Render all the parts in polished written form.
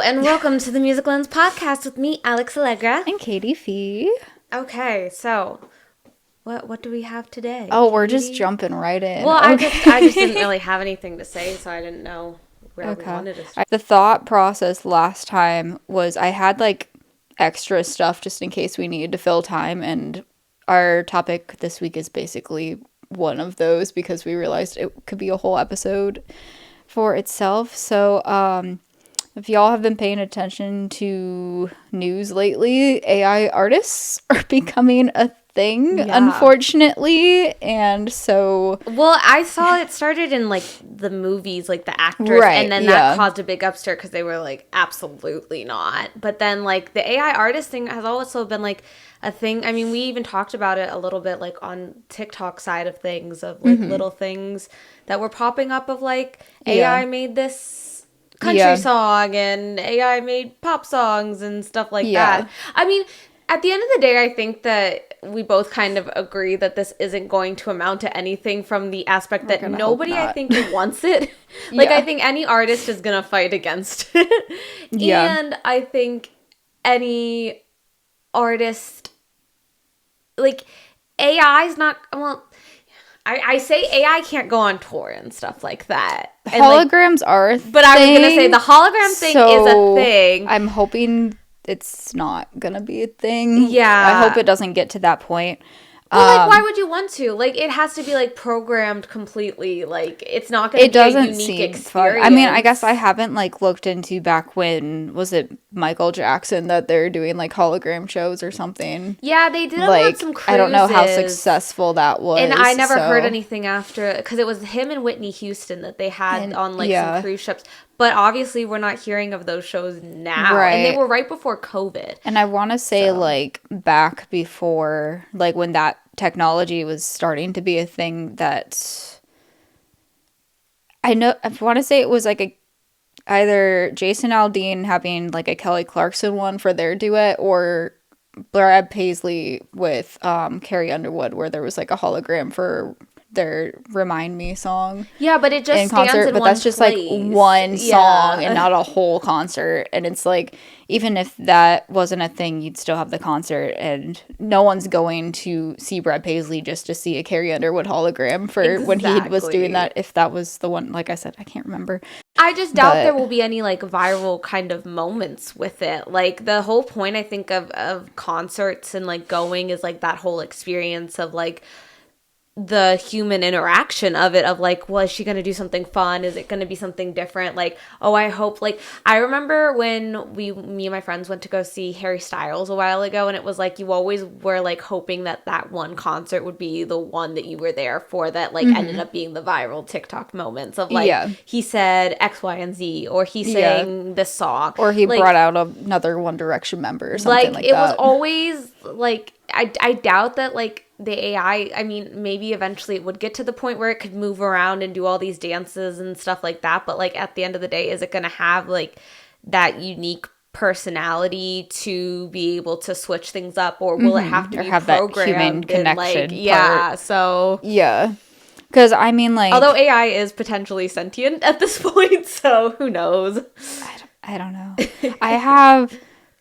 and welcome to the Music Lens podcast with me, Alex Allegra. And Katie Fee. Okay, so what do we have today? Oh, we're just jumping right in. Well, okay. I just didn't really have anything to say, so I didn't know where we wanted to start. The thought process last time was I had like extra stuff just in case we needed to fill time, and our topic this week is basically one of those because we realized it could be a whole episode for itself. So, if y'all have been paying attention to news lately, AI artists are becoming a thing, unfortunately. And so... Well, I saw it started in, like, the movies, like, the actors. Right, and then that caused a big upstart because they were like, absolutely not. But then, like, the AI artist thing has also been, like, a thing. I mean, we even talked about it a little bit, like, on TikTok side of things, of, like, little things that were popping up of, like, AI made this country song and AI made pop songs and stuff like that. I mean, at the end of the day, I think that we both kind of agree that this isn't going to amount to anything from the aspect that nobody, I think, wants it. Like, I think any artist is going to fight against it. And I think any artist, like, AI's not, well... I say AI can't go on tour and stuff like that. And holograms are a thing. But I was going to say the hologram thing is a thing. I'm hoping it's not going to be a thing. Yeah. I hope it doesn't get to that point. But, like, why would you want to? Like, it has to be, like, programmed completely. Like, it's not going to be a unique experience. Fun. I mean, I guess I haven't, like, looked into back when, was it Michael Jackson that they're doing, like, hologram shows or something? Yeah, they did like, on some cruises. I don't know how successful that was. And I never heard anything after, because it was him and Whitney Houston that they had on, like, some cruise ships. But obviously, we're not hearing of those shows now. Right. And they were right before COVID. And I want to say, like, back before, like, when that technology was starting to be a thing that... I want to say it was, like, either Jason Aldean having, like, a Kelly Clarkson one for their duet, or Brad Paisley with Carrie Underwood, where there was, like, a hologram for... their Remind Me song. Yeah, but it just in concert, stands in but one that's just place. Like one song and not a whole concert. And it's like, even if that wasn't a thing, you'd still have the concert, and no one's going to see Brad Paisley just to see a Carrie Underwood hologram for when he was doing that. If that was the one, like I said, I can't remember. I just doubt there will be any like viral kind of moments with it. Like the whole point, I think, of concerts and like going is like that whole experience of like the human interaction of it, of like, well, is she going to do something fun? Is it going to be something different? Like, oh, I hope, like, I remember when me and my friends went to go see Harry Styles a while ago, and it was like, you always were like hoping that one concert would be the one that you were there for, that like ended up being the viral TikTok moments of like, he said X, Y, and Z, or he sang this song. Or he like, brought out another One Direction member or something like that. It was always like, I doubt that like, the AI, I mean, maybe eventually it would get to the point where it could move around and do all these dances and stuff like that. But like at the end of the day, is it going to have like that unique personality to be able to switch things up, or will it have to be programmed? That human connection. Like, so yeah. Because I mean, like, although AI is potentially sentient at this point, so who knows? I don't know.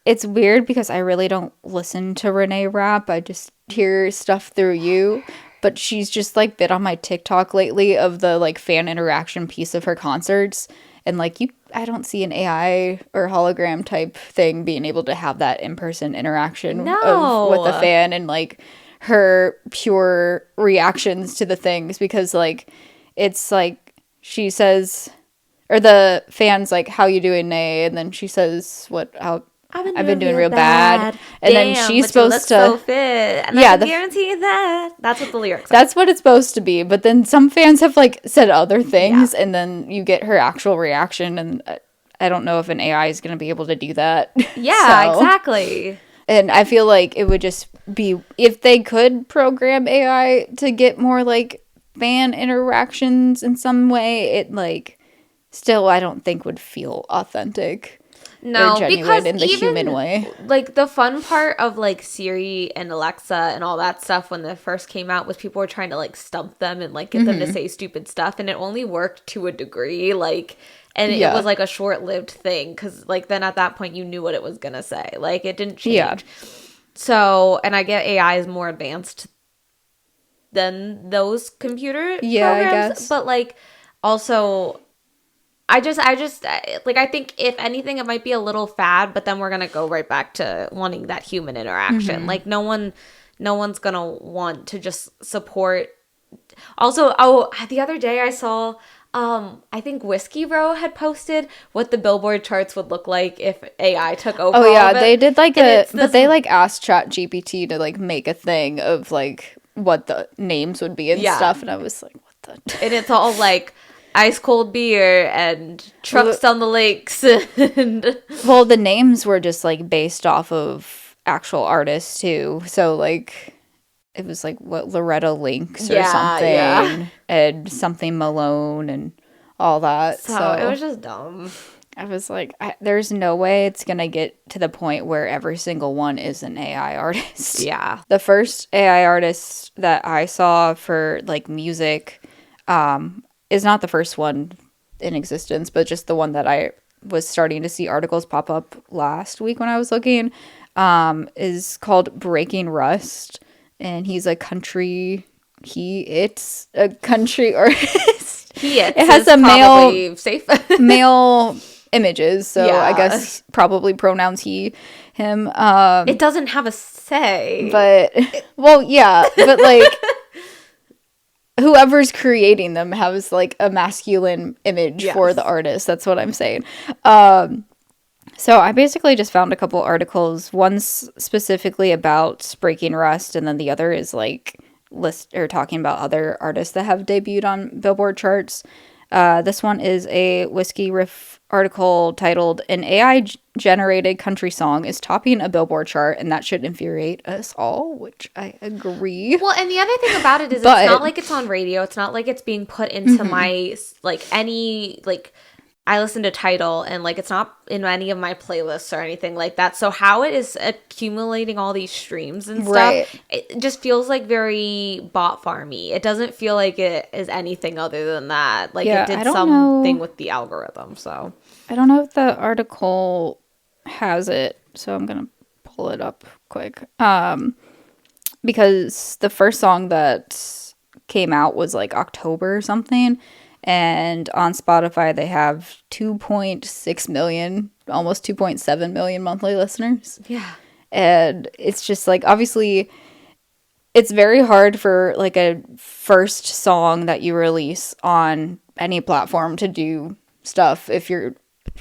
It's weird because I really don't listen to Renee Rapp. I just hear stuff through you. But she's just, like, been on my TikTok lately of the, like, fan interaction piece of her concerts. And, like, I don't see an AI or hologram type thing being able to have that in-person interaction with a fan and, like, her pure reactions to the things. Because, like, it's, like, she says... Or the fan's like, how you doing, Nay? And then she says, I've been doing real bad. And then she's supposed to... so fit. And I can guarantee that. That's what the lyrics are. That's what it's supposed to be. But then some fans have, like, said other things. Yeah. And then you get her actual reaction. And I don't know if an AI is going to be able to do that. Yeah, exactly. And I feel like it would just be... If they could program AI to get more, like, fan interactions in some way, it, like... Still, I don't think would feel authentic. No, genuine in the human way. Like the fun part of like Siri and Alexa and all that stuff when they first came out was people were trying to like stump them and like get them to say stupid stuff, and it only worked to a degree. Like, and it was like a short-lived thing because like then at that point you knew what it was gonna say. Like it didn't change. Yeah. So, and I get AI is more advanced than those computer programs, I guess. But like also. I just like I think if anything it might be a little fad, but then we're gonna go right back to wanting that human interaction. Like no one's gonna want to just support. Also, the other day I saw I think Whiskey Row had posted what the Billboard charts would look like if AI took over. Oh yeah, they did like but they like asked ChatGPT to like make a thing of like what the names would be and stuff, and I was like, what the? And it's all like. Ice cold beer and trucks on the lakes. And well, the names were just like based off of actual artists too. So like it was like what Loretta Lynx or something and something Malone and all that. So it was just dumb. I was like, there's no way it's going to get to the point where every single one is an AI artist. Yeah. The first AI artist that I saw for like music, is not the first one in existence, but just the one that I was starting to see articles pop up last week when I was looking, is called Breaking Rust, and he's a country. It's a country artist. It has a male safe male images, so I guess probably pronouns he, him. It doesn't have a say, but well, yeah, but like. Whoever's creating them has like a masculine image for the artist. That's what I'm saying. So I basically just found a couple articles. One's specifically about Breaking Rust, and then the other is like talking about other artists that have debuted on Billboard charts. This one is a Whiskey Riff article titled "An AI-generated country song is topping a Billboard chart, and that should infuriate us all," which I agree. Well, and the other thing about it is it's not like it's on radio. It's not like it's being put into my, like, any, like, I listen to Tidal, and, like, it's not in any of my playlists or anything like that. So how it is accumulating all these streams and stuff, it just feels, like, very bot farmy. It doesn't feel like it is anything other than that. Like, it did something with the algorithm, so. I don't know if the article has it, so I'm going to pull it up quick. Because the first song that came out was, like, October or something. And on Spotify, they have 2.6 million, almost 2.7 million monthly listeners. Yeah. And it's just like, obviously, it's very hard for like a first song that you release on any platform to do stuff if you're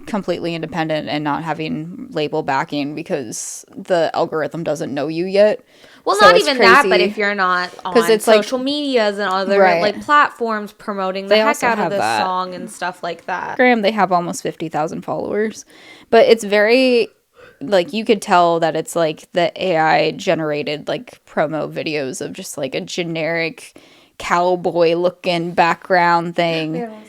completely independent and not having label backing because the algorithm doesn't know you yet. Well, so not even crazy. That, but if you're not on it's social medias and other like platforms promoting the heck out of this song and stuff like that. Graham, they have almost 50,000 followers, but it's very like you could tell that it's like the AI generated like promo videos of just like a generic cowboy looking background thing. Yeah.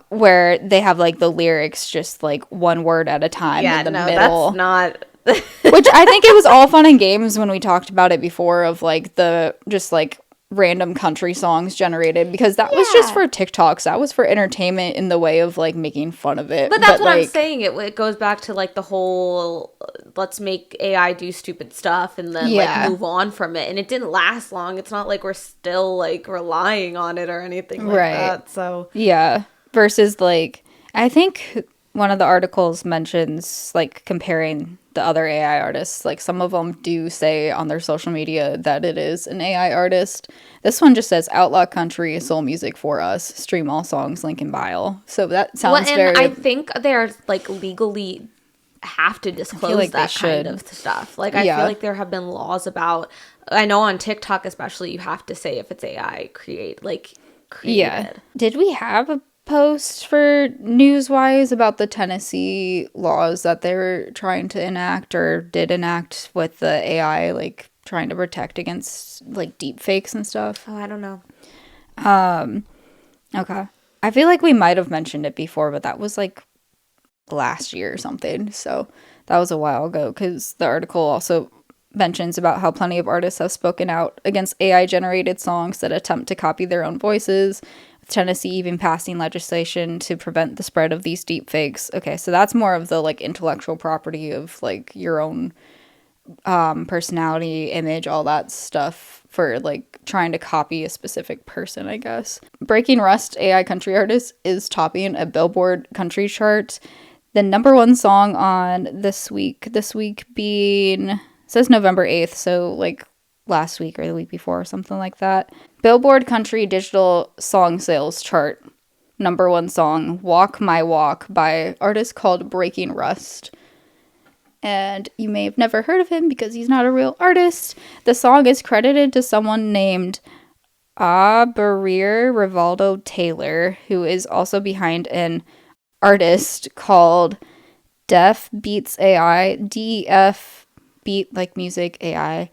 Where they have like the lyrics just like one word at a time in the middle. That's not. Which I think it was all fun and games when we talked about it before of like the just like random country songs generated because that was just for TikToks. That was for entertainment in the way of like making fun of it. But that's what I'm saying. It goes back to like the whole let's make AI do stupid stuff and then like move on from it. And it didn't last long. It's not like we're still like relying on it or anything like that. So yeah. Versus like I think one of the articles mentions like comparing the other AI artists. Like some of them do say on their social media that it is an AI artist. This one just says outlaw country soul music for us. Stream all songs, link in bio. So that sounds very. I think they're like legally have to disclose like that kind of stuff. Like I feel like there have been laws about. I know on TikTok especially, you have to say if it's AI created. Yeah. Did we have a post for Newswise about the Tennessee laws that they were trying to enact or did enact with the AI, like trying to protect against like deep fakes and stuff? Oh, I don't know. Okay. I feel like we might have mentioned it before, but that was like last year or something. So that was a while ago, because the article also mentions about how plenty of artists have spoken out against AI generated songs that attempt to copy their own voices, with Tennessee even passing legislation to prevent the spread of these deep fakes. Okay, so that's more of the like intellectual property of like your own personality, image, all that stuff, for like trying to copy a specific person, I guess. Breaking Rust, AI country artist, is topping a Billboard country chart. The number one song on this week being, it says November 8th, so like last week or the week before or something like that. Billboard country digital song sales chart. Number one song, Walk My Walk, by artist called Breaking Rust. And you may have never heard of him because he's not a real artist. The song is credited to someone named Abarir Rivaldo Taylor, who is also behind an artist called Def Beats AI, DEF Beat like music AI,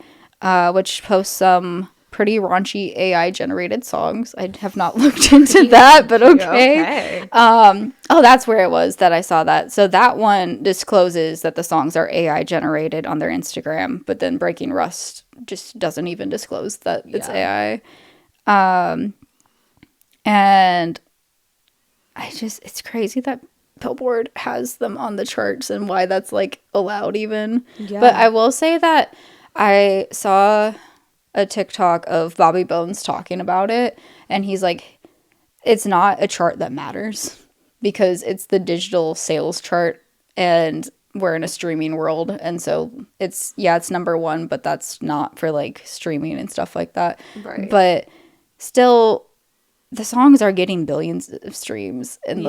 which posts some pretty raunchy AI generated songs. I have not looked into that, but okay. Oh, that's where it was that I saw that. So that one discloses that the songs are AI generated on their Instagram, but then Breaking Rust just doesn't even disclose that it's AI. And it's crazy that Billboard has them on the charts and why that's like allowed even. Yeah. But I will say that I saw a TikTok of Bobby Bones talking about it, and he's like, it's not a chart that matters because it's the digital sales chart, and we're in a streaming world, and so it's number one, but that's not for like streaming and stuff like that. Right. But still, the songs are getting billions of streams, and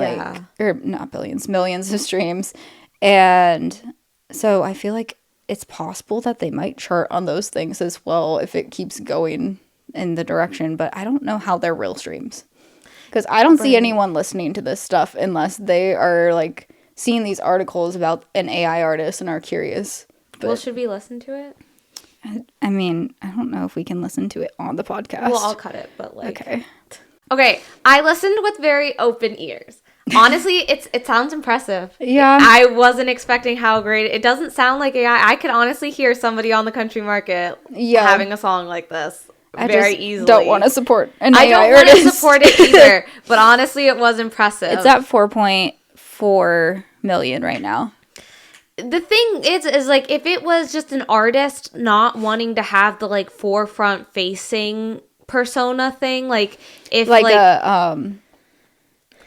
or not billions, millions of streams, and so I feel like it's possible that they might chart on those things as well if it keeps going in the direction, but I don't know how they're real streams, because I don't see anyone listening to this stuff unless they are like seeing these articles about an AI artist and are curious. But, well, should we listen to it? I mean, I don't know if we can listen to it on the podcast. Well, I'll cut it, but like... Okay, I listened with very open ears. Honestly, it sounds impressive. Yeah. I wasn't expecting how great it doesn't sound like AI. I could honestly hear somebody on the country market having a song like this very easily. Don't want to support an AI artist. I don't want to support it either, but honestly, it was impressive. It's at 4.4 million right now. The thing is like, if it was just an artist not wanting to have the like forefront facing persona thing, like if like a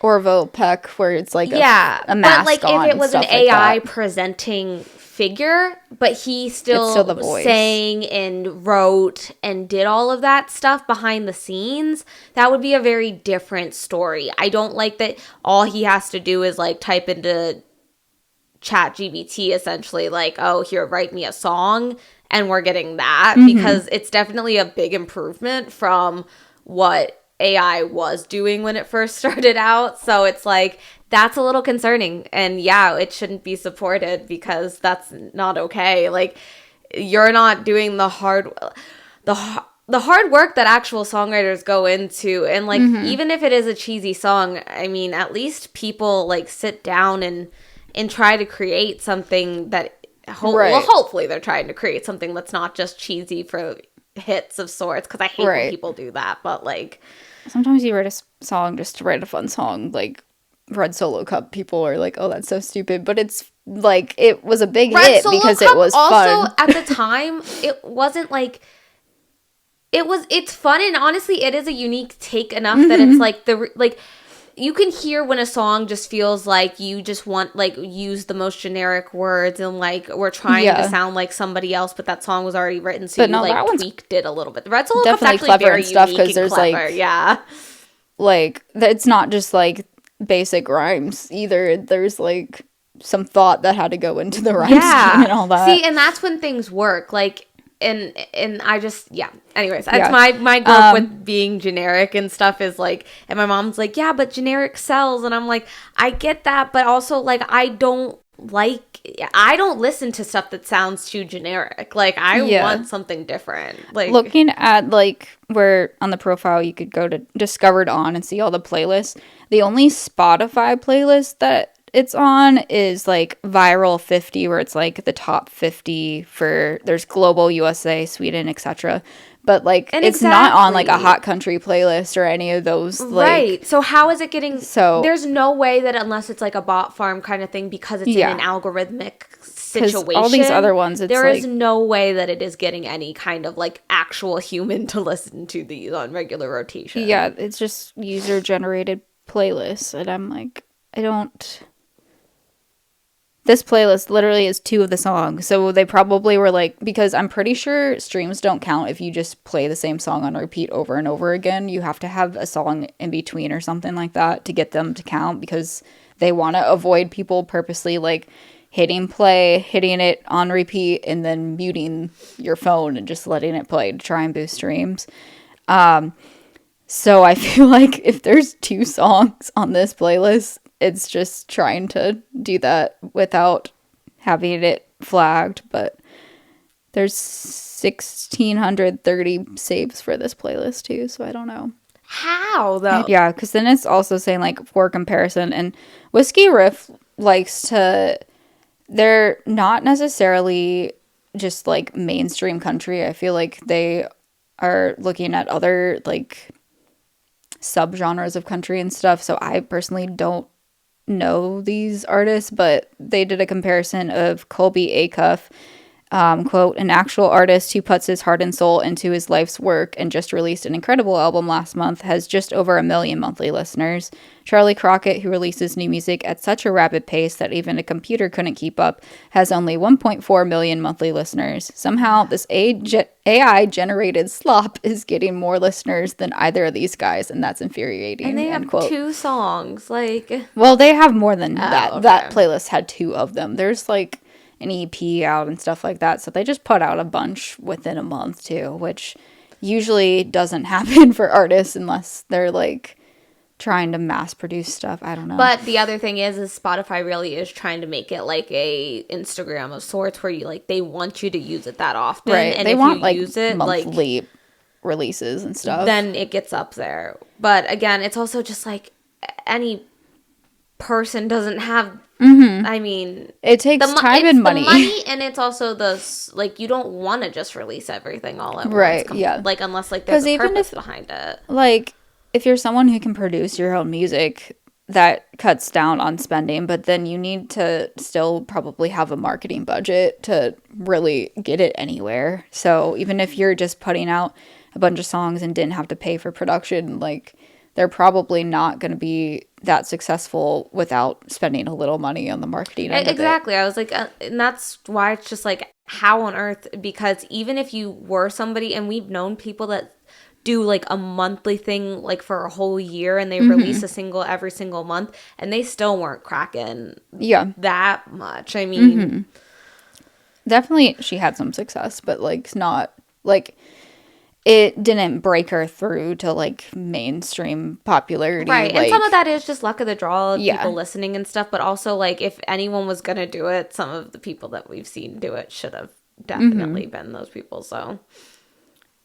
Orville Peck, where it's like a mask on, but like if it was an AI presenting figure, but he still the voice, sang and wrote and did all of that stuff behind the scenes, that would be a very different story. I don't like that all he has to do is like type into ChatGPT essentially like, oh, here, write me a song, and we're getting that, because it's definitely a big improvement from what AI was doing when it first started out. So it's like, that's a little concerning, and it shouldn't be supported because that's not okay. Like, you're not doing the hard work that actual songwriters go into, and like even if it is a cheesy song, I mean, at least people like sit down and try to create something that well, hopefully they're trying to create something that's not just cheesy for hits of sorts, because I hate when people do that, but like sometimes you write a song just to write a fun song, like Red Solo Cup. People are like, oh, that's so stupid, but it's like, it was a big hit because it was fun. Also, at the time, it wasn't like, it's fun, and honestly, it is a unique take enough that it's like you can hear when a song just feels like you just want, like, use the most generic words, and like we're trying to sound like somebody else, but that song was already written, so tweaked it a little bit. The Red Solo Cup's actually very stuff, unique and there's clever. Like, it's not just like basic rhymes either. There's like some thought that had to go into the rhyme scheme and all that. See, and that's when things work. Like, and I just, anyways, that's my growth with being generic and stuff is like, and my mom's like, yeah, but generic sells, and I'm like, I get that, but also like, I don't listen to stuff that sounds too generic. Like, I want something different. Like, looking at like where on the profile you could go to Discovered On and see all the playlists. The only Spotify playlist that it's on is like Viral 50, where it's like the top 50 for, there's Global, USA, Sweden, etc. But like it's not on like a hot country playlist or any of those. Like, right. So how is it getting? So there's no way that unless it's like a bot farm kind of thing, because it's in an algorithmic situation. All these other ones, there is no way that it is getting any kind of like actual human to listen to these on regular rotation. Yeah, it's just user generated playlists, and I'm like, this playlist literally is 2 of the songs, so they probably were like, because I'm pretty sure streams don't count if you just play the same song on repeat over and over again. You have to have a song in between or something like that to get them to count, because they want to avoid people purposely like hitting play, hitting it on repeat, and then muting your phone and just letting it play to try and boost streams. So I feel like if there's 2 songs on this playlist, it's just trying to do that without having it flagged. But there's 1,630 saves for this playlist too, so I don't know. How, though? Yeah, because then it's also saying, like, for comparison, and Whiskey Riff likes to... They're not necessarily just, like, mainstream country. I feel like they are looking at other, like, subgenres of country and stuff, so I personally don't know these artists, but they did a comparison of Colby Acuff, quote, an actual artist who puts his heart and soul into his life's work and just released an incredible album last month, has just over 1 million monthly listeners. Charlie Crockett, who releases new music at such a rapid pace that even a computer couldn't keep up, has only 1.4 million monthly listeners. Somehow, this AI-generated slop is getting more listeners than either of these guys, and that's infuriating. And they have 2 songs, like... Well, they have more than that. Okay. That playlist had 2 of them. There's, like, an EP out and stuff like that, so they just put out a bunch within a month, too, which usually doesn't happen for artists unless they're, like... trying to mass produce stuff. I don't know. But the other thing is Spotify really is trying to make it like a Instagram of sorts, where you like, they want you to use it that often. Right. And they if want you like use it monthly like releases and stuff. Then it gets up there. But again, it's also just like any person doesn't have I mean, it takes time and money. And it's also like, you don't want to just release everything all at once. Right. Yeah. Like, unless like there's a purpose behind it. Like, if you're someone who can produce your own music, that cuts down on spending, but then you need to still probably have a marketing budget to really get it anywhere. So even if you're just putting out a bunch of songs and didn't have to pay for production, like, they're probably not going to be that successful without spending a little money on the marketing end exactly. of it. I was like, and that's why it's just like, how on earth? Because even if you were somebody, and we've known people that do like a monthly thing like for a whole year, and they release a single every single month, and they still weren't cracking that much. I mean, definitely she had some success, but like not like it didn't break her through to like mainstream popularity, right? Like, and some of that is just luck of the draw of people listening and stuff, but also like, if anyone was gonna do it, some of the people that we've seen do it should have definitely been those people. So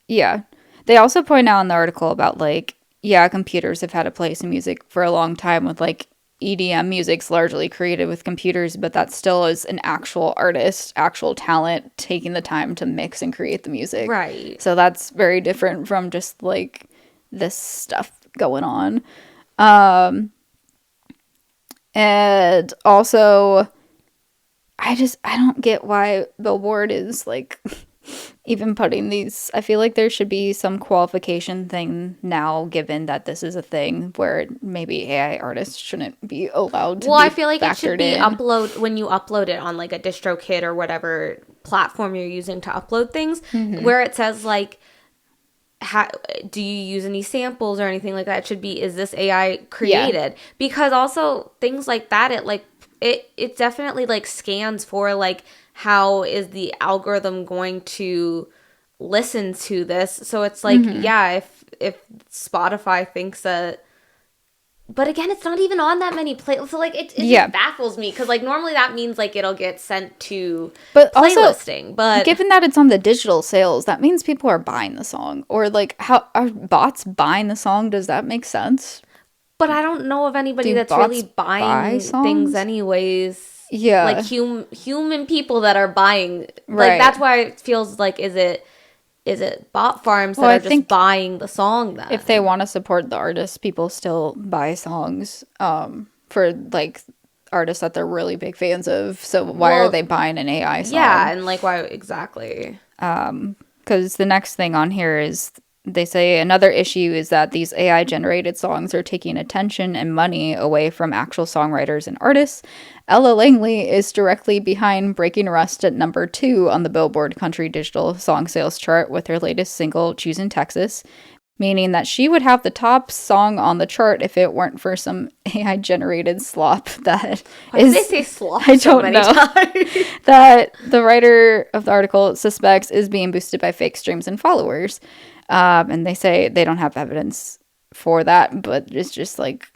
yeah. They also point out in the article about, like, computers have had a place in music for a long time, with, like, EDM music's largely created with computers, but that still is an actual artist, actual talent, taking the time to mix and create the music. Right. So that's very different from just, like, this stuff going on. And also, I don't get why Billboard is, like... even putting these, I feel like there should be some qualification thing now, given that this is a thing where maybe AI artists shouldn't be allowed to I feel like it should be when you upload it on like a DistroKid or whatever platform you're using to upload things, where it says like, do you use any samples or anything like that? It should be, is this AI created? Because also things like that, it definitely like scans for like, how is the algorithm going to listen to this? So it's like, if Spotify thinks that, but again, it's not even on that many playlists. So like, it just baffles me, because like normally that means like it'll get sent to playlisting. But given that it's on the digital sales, that means people are buying the song, or like, how are bots buying the song? Does that make sense? But I don't know of anybody that's really buying things anyways. Yeah. Like human people that are buying. Like, that's why it feels like, is it bot farms that are just buying the song then? If they want to support the artists, people still buy songs for, like, artists that they're really big fans of. So why are they buying an AI song? Yeah, and, like, why exactly? Because the next thing on here is, they say another issue is that these AI generated songs are taking attention and money away from actual songwriters and artists. Ella Langley is directly behind Breaking Rust at number 2 on the Billboard Country Digital Song Sales chart with her latest single, Choosing Texas, meaning that she would have the top song on the chart if it weren't for some AI generated slop that Why did they say slop I so don't many know. times? That the writer of the article suspects is being boosted by fake streams and followers. And they say they don't have evidence for that, but it's just like,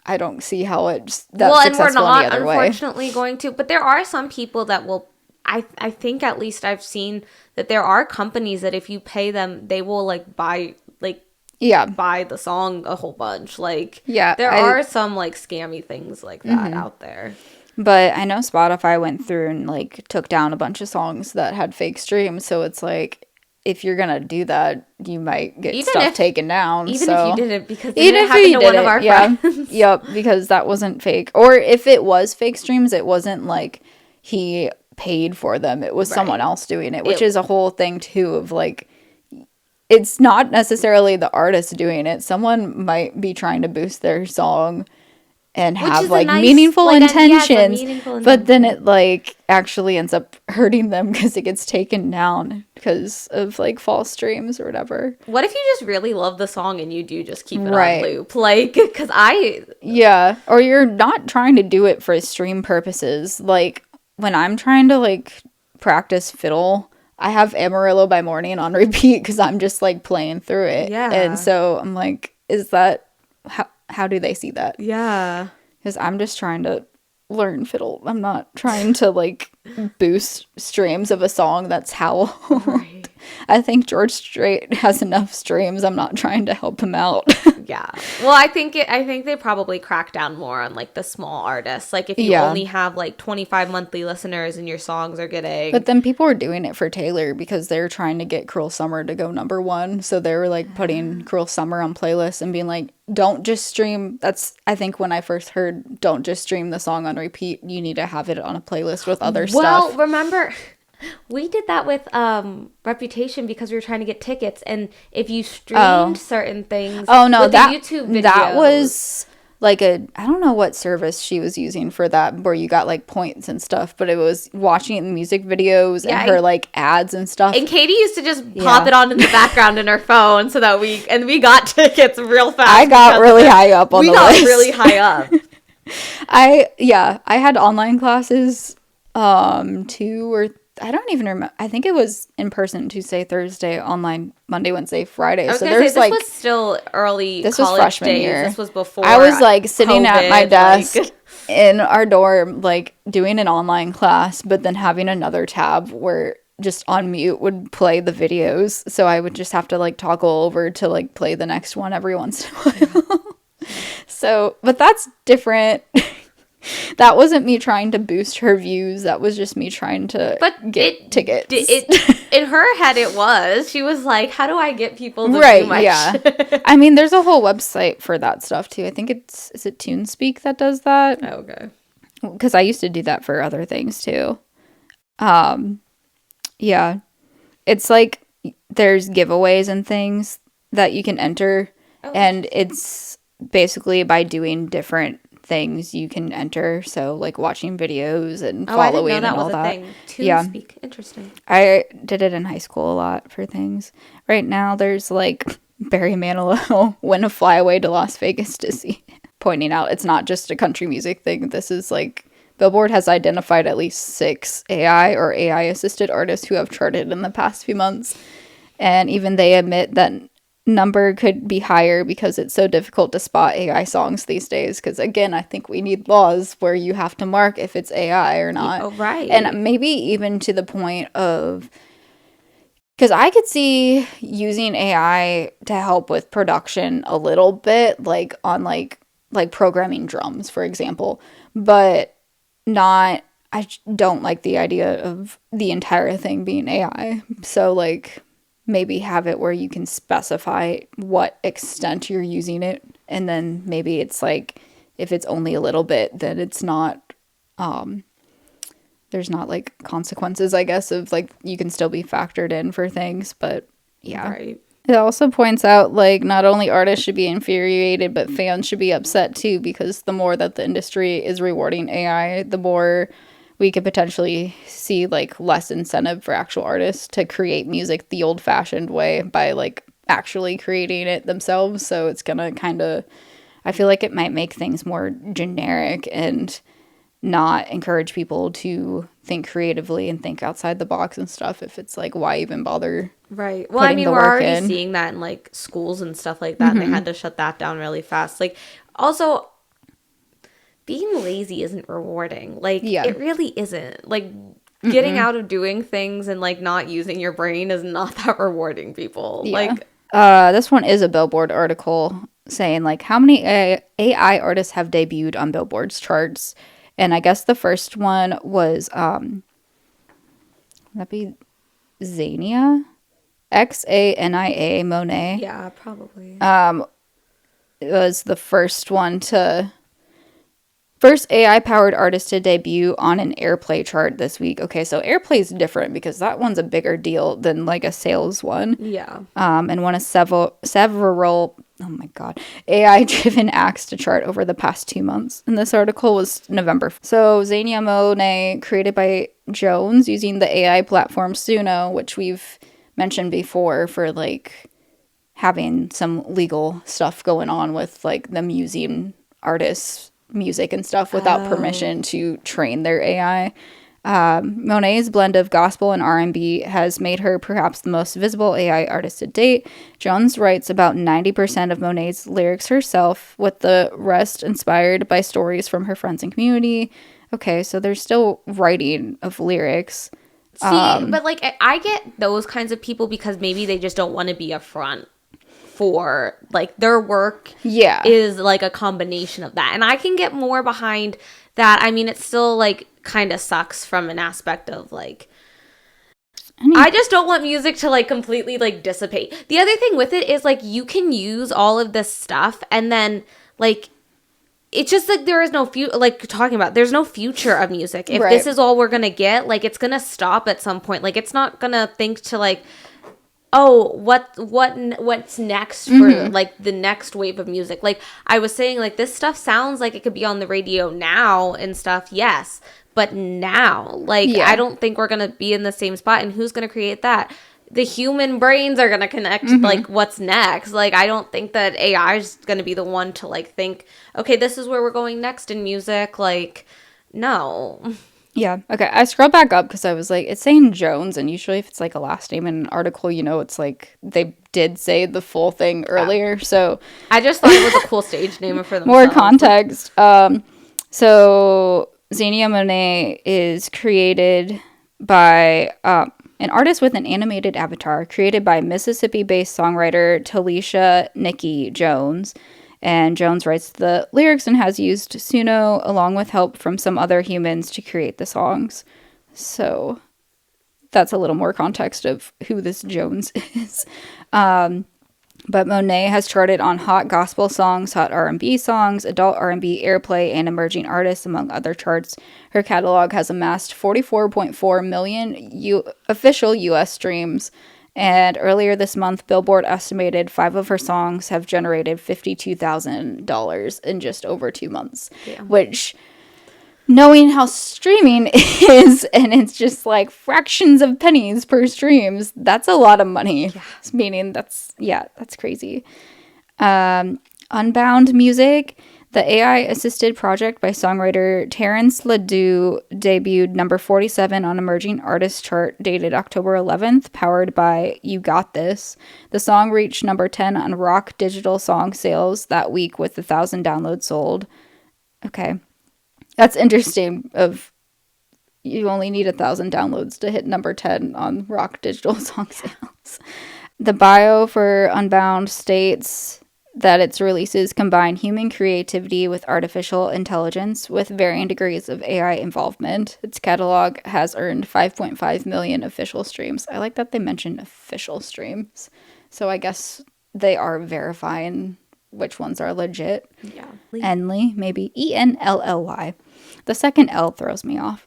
I don't see how it's that successful any other way. Unfortunately going to, but there are some people that will, I think at least I've seen that there are companies that if you pay them, they will like buy the song a whole bunch. Like, there are some like scammy things like that out there. But I know Spotify went through and like took down a bunch of songs that had fake streams, so it's like, if you're gonna do that, you might get stuff taken down. Even if you didn't, because it happened to one of our friends. Yep, because that wasn't fake. Or if it was fake streams, it wasn't like he paid for them. It was someone else doing it, which is a whole thing too of like, it's not necessarily the artist doing it. Someone might be trying to boost their song and have like meaningful intentions, but then it like actually ends up hurting them because it gets taken down because of like false streams or whatever. What if you just really love the song and you do just keep it on loop? Like, because or you're not trying to do it for stream purposes. Like when I'm trying to like practice fiddle, I have Amarillo by Morning on repeat because I'm just like playing through it. Yeah, and so I'm like, is that how do they see that? Yeah. Because I'm just trying to learn fiddle. I'm not trying to, like, boost streams of a song that's how old. I think George Strait has enough streams. I'm not trying to help him out. Yeah. Well, I think they probably crack down more on, like, the small artists. Like, if you only have, like, 25 monthly listeners and your songs are getting... But then people are doing it for Taylor because they're trying to get Cruel Summer to go number 1. So they were, like, putting Cruel Summer on playlists and being like, don't just stream... That's, I think, when I first heard, don't just stream the song on repeat. You need to have it on a playlist with other stuff. Well, remember... We did that with Reputation because we were trying to get tickets, and if you streamed certain things, with the YouTube videos, that was like I don't know what service she was using for that, where you got like points and stuff, but it was watching music videos and her like ads and stuff. And Katie used to just pop it on in the background in her phone so that we got tickets real fast. I got really high up on the list. We got really high up. I had online classes 2 or I don't even remember. I think it was in person Tuesday, Thursday, online Monday, Wednesday, Friday. So there's this was still early. This was freshman year. This was before. I was like sitting at my desk in our dorm, like doing an online class, but then having another tab where just on mute would play the videos. So I would just have to like toggle over to like play the next one every once in a while. So, but that's different. That wasn't me trying to boost her views. That was just me trying to get tickets. In her head, it was. She was like, how do I get people to do my shit? I mean, there's a whole website for that stuff, too. I think is it TuneSpeak that does that? Oh, okay. Because I used to do that for other things, too. Yeah. It's like there's giveaways and things that you can enter. Oh. And it's basically by doing different things you can enter, so like watching videos and following and all that. TuneSpeak. Interesting. I did it in high school a lot for things. Right now there's like Barry Manilow Win a Flyaway to Las Vegas to see, pointing out it's not just a country music thing. This is like Billboard has identified at least 6 AI or AI assisted artists who have charted in the past few months, and even they admit that number could be higher because it's so difficult to spot AI songs these days. Because again, I think we need laws where you have to mark if it's AI or not. Oh, right. And maybe even to the point of, because I could see using AI to help with production a little bit, like on like like programming drums, for example, but not, I don't like the idea of the entire thing being AI. So like maybe have it where you can specify what extent you're using it, and then maybe it's like if it's only a little bit, then it's not there's not like consequences, I guess, of like you can still be factored in for things. But yeah. Right. It also points out like not only artists should be infuriated, but fans should be upset too, because the more that the industry is rewarding AI, the more we could potentially see like less incentive for actual artists to create music the old fashioned way by like actually creating it themselves. So it's gonna kind of, I feel like it might make things more generic and not encourage people to think creatively and think outside the box and stuff, if it's like, why even bother? Right. Well, I mean, we're already seeing that in like schools and stuff like that, and they had to shut that down really fast. Like, also, being lazy isn't rewarding. Like, it really isn't. Like, getting out of doing things and like not using your brain is not that rewarding, people. Yeah. Like, this one is a Billboard article saying like how many AI artists have debuted on Billboard's charts. And I guess the first one was, that'd be Xania? Xania, Monet. Yeah, probably. It was the first AI-powered artist to debut on an Airplay chart this week. Okay, so Airplay is different because that one's a bigger deal than like a sales one. Yeah. And won a several oh my god, AI-driven acts to chart over the past 2 months. And this article was November. So Xania Monet, created by Jones using the AI platform Suno, which we've mentioned before for like having some legal stuff going on with like them using artists' music and stuff without permission to train their AI. Monet's blend of gospel and R&B has made her perhaps the most visible AI artist to date. Jones writes about 90% of Monet's lyrics herself, with the rest inspired by stories from her friends and community. Okay, so there's still writing of lyrics. See, but like I get those kinds of people because maybe they just don't want to be a front for like their work. Yeah, is like a combination of that, and I can get more behind that. I mean, it's still like kind of sucks from an aspect of like I just don't want music to like completely like dissipate. The other thing with it is like you can use all of this stuff and then like it's just like there is no like talking about there's no future of music. If this is all we're gonna get, like it's gonna stop at some point. Like it's not gonna think to like, oh, what's next for like the next wave of music. Like I was saying, like this stuff sounds like it could be on the radio now and stuff, yes. But now, like I don't think we're gonna be in the same spot, and who's gonna create that? The human brains are gonna connect like what's next. Like I don't think that AI is gonna be the one to like think, okay, this is where we're going next in music. Like no. Yeah. Okay. I scrolled back up because I was like, it's saying Jones, and usually if it's like a last name in an article, you know, it's like they did say the full thing earlier. So I just thought it was a cool stage name for them. More context. So Xania Monet is created by an artist with an animated avatar, created by Mississippi-based songwriter Talisha Nikki Jones. And Jones writes the lyrics and has used Suno along with help from some other humans to create the songs. So that's a little more context of who this Jones is. But Monet has charted on Hot Gospel Songs, Hot R&B Songs, Adult R&B Airplay, and Emerging Artists, among other charts. Her catalog has amassed 44.4 million official U.S. streams. And earlier this month, Billboard estimated 5 of her songs have generated $52,000 in just over 2 months. Yeah. Which, knowing how streaming is, and it's just like fractions of pennies per streams, that's a lot of money. Yeah. Meaning that's crazy. Unbound Music, the AI-assisted project by songwriter Terrence Ledoux, debuted number 47 on Emerging Artists chart dated October 11th, powered by You Got This. The song reached number 10 on Rock Digital Song Sales that week with 1,000 downloads sold. Okay. That's interesting. You only need 1,000 downloads to hit number 10 on Rock Digital Song Sales. The bio for Unbound states that its releases combine human creativity with artificial intelligence with varying degrees of AI involvement. Its catalog has earned 5.5 million official streams. I like that they mentioned official streams. So I guess they are verifying which ones are legit. Yeah. Enly, maybe Enlly. The second L throws me off.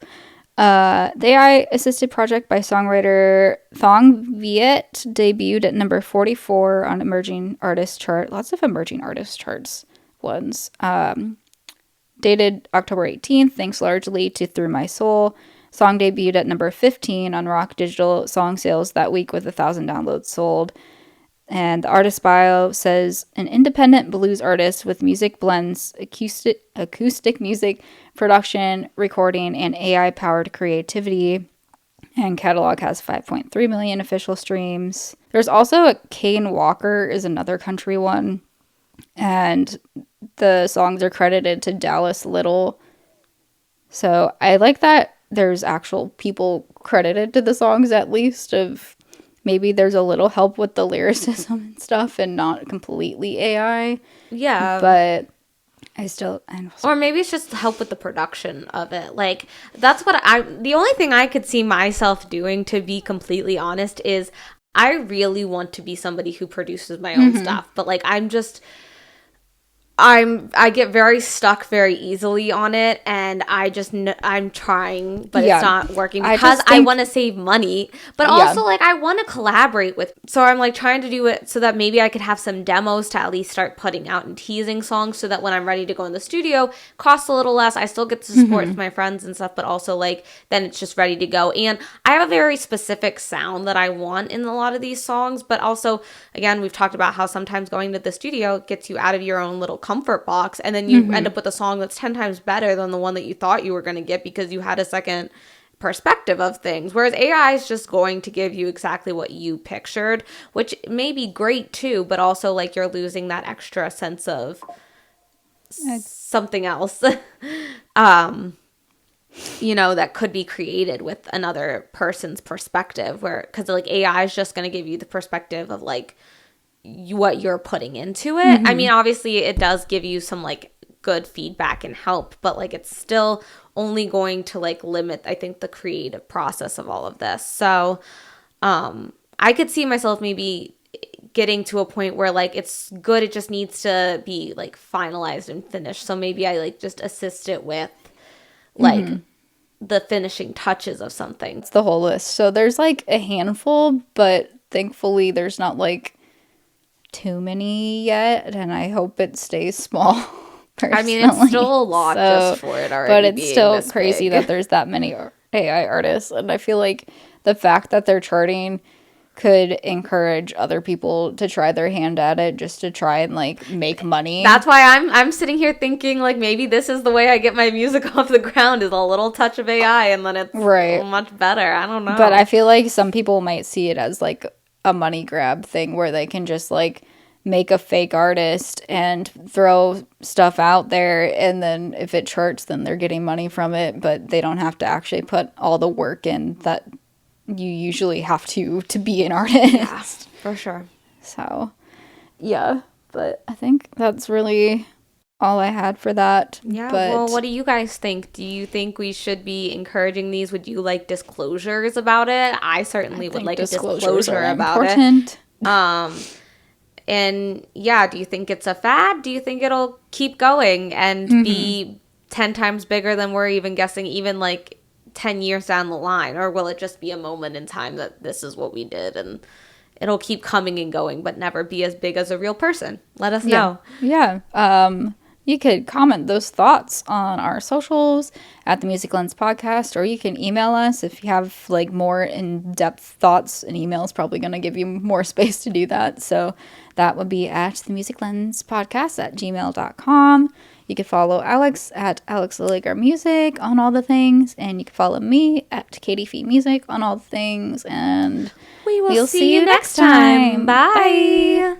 The AI-assisted project by songwriter Thong Viet debuted at number 44 on Emerging Artist chart. Lots of Emerging Artist charts ones. Dated October 18th, thanks largely to Through My Soul. Song debuted at number 15 on Rock Digital Song Sales that week with 1,000 downloads sold. And the artist bio says, an independent blues artist with music blends acoustic music, production, recording, and AI-powered creativity. And catalog has 5.3 million official streams. There's also a Kane Walker is another country one. And the songs are credited to Dallas Little. So I like that there's actual people credited to the songs, at least, of... Maybe there's a little help with the lyricism and stuff and not completely AI. Yeah. But or maybe it's just help with the production of it. Like, that's what the only thing I could see myself doing, to be completely honest, is I really want to be somebody who produces my own stuff. But, like, I get very stuck very easily on it, and I'm trying, but it's not working because I want to save money, but also like I want to collaborate with. So I'm like trying to do it so that maybe I could have some demos to at least start putting out and teasing songs, so that when I'm ready to go in the studio, it costs a little less. I still get to support my friends and stuff, but also like then it's just ready to go. And I have a very specific sound that I want in a lot of these songs, but also again, we've talked about how sometimes going to the studio gets you out of your own little comfort box, and then you end up with a song that's 10 times better than the one that you thought you were going to get because you had a second perspective of things, whereas AI is just going to give you exactly what you pictured, which may be great too, but also like you're losing that extra sense of something else you know, that could be created with another person's perspective, where because like AI is just going to give you the perspective of like what you're putting into it. I mean, obviously it does give you some like good feedback and help, but like it's still only going to like limit, I think, the creative process of all of this. So I could see myself maybe getting to a point where like it's good, it just needs to be like finalized and finished. So maybe I like just assist it with like the finishing touches of something. It's the whole list. So there's like a handful, but thankfully there's not like too many yet, and I hope it stays small. Personally. I mean, it's still a lot just for it already, but it's still crazy that there's that many AI artists, and I feel like the fact that they're charting could encourage other people to try their hand at it, just to try and like make money. That's why I'm sitting here thinking like maybe this is the way I get my music off the ground, is a little touch of AI, and then it's much better. I don't know, but I feel like some people might see it as like a money grab thing where they can just like make a fake artist and throw stuff out there, and then if it charts then they're getting money from it, but they don't have to actually put all the work in that you usually have to be an artist. Yeah, for sure. So yeah, but I think that's really all I had for that. Yeah, well, what do you guys think? Do you think we should be encouraging these? Would you like disclosures about it? I certainly would like a disclosure about it. And yeah, do you think it's a fad? Do you think it'll keep going and be 10 times bigger than we're even guessing, even like 10 years down the line? Or will it just be a moment in time that this is what we did and it'll keep coming and going but never be as big as a real person? Let us know. Yeah. You could comment those thoughts on our socials at the Music Lens Podcast, or you can email us if you have like more in-depth thoughts. An email is probably going to give you more space to do that. So that would be at the Music Lens Podcast at gmail.com. You can follow Alex at Alex Lilliger Music on all the things, and you can follow me at Katie Fee Music on all the things. And we will see you next time. Bye.